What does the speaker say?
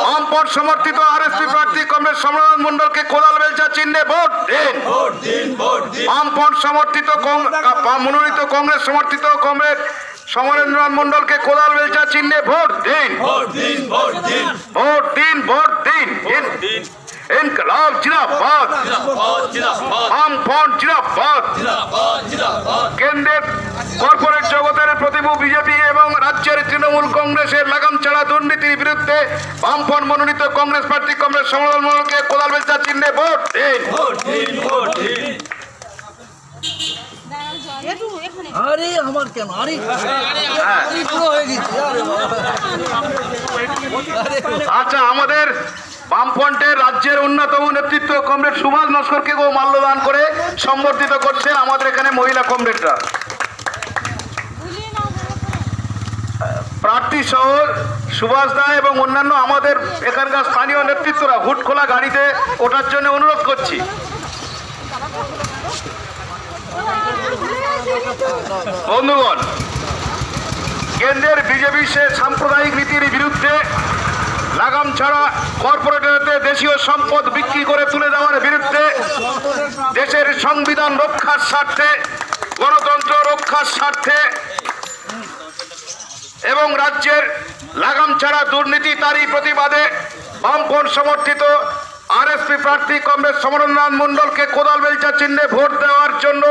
বামপন্থ সমর্থিত আরএসপি প্রার্থী কমরেড সমরেন্দ্রনাথ মণ্ডলকে কোদাল বেলচা চিহ্নে ভোট দিন। বামপন্থ সমর্থিত মনোনীত কংগ্রেস সমর্থিত কমরেড সমরেন্দ্রনাথ মণ্ডলকে কোদাল বেলচা চিহ্নে ভোট দিন। ভোট দিন, ভোট দিন। ইনকলাব জিন্দাবাদ, বামপন্থ জিন্দাবাদ। কেন্দ্রের কর্পোরেট জগতের প্রতিভূ বিজেপি এবং রাজ্যের তৃণমূল কংগ্রেসের লাগাম ছাড়া দুর্নীতির বিরুদ্ধে বামপন্থ মনোনীত কংগ্রেস প্রার্থী কমরেড সমরেন্দ্রনাথ মণ্ডলকে কোদাল বেলচা চিহ্নে ভোট দিন। আরে আমার কেন আরে পুরো হয়ে গেছে। আচ্ছা, আমাদের বামফ্রন্টের রাজ্যের অন্যতম নেতৃত্ব কমরেড সুভাষ নস্করকে মাল্যদান করে সম্বর্ধিত করছেন আমাদের এখানে মহিলা কমরেডরা। প্রার্থী সহ সুভাষ দা এবং অন্যান্য আমাদের এখানকার স্থানীয় নেতৃত্বরা হুট খোলা গাড়িতে ওঠার জন্য অনুরোধ করছি। বন্ধুগণ, কেন্দ্রের বিজেপি সে সাম্প্রদায়িক নীতির বিরুদ্ধে, লাগাম ছাড়া কর্পোরেটরদের দেশীয় সম্পদ বিক্রি করে তুলে দেওয়ার বিরুদ্ধে, দেশের সংবিধান রক্ষার স্বার্থে, গণতন্ত্র রক্ষার স্বার্থে এবং রাজ্যের লাগাম ছাড়া দুর্নীতি তারই প্রতিবাদে বামপন্থ সমর্থিত আরএসপি প্রার্থী কমরেড সমরেন্দ্রনাথ মণ্ডলকে কোদাল বেলচা চিহ্নে ভোট দেওয়ার জন্য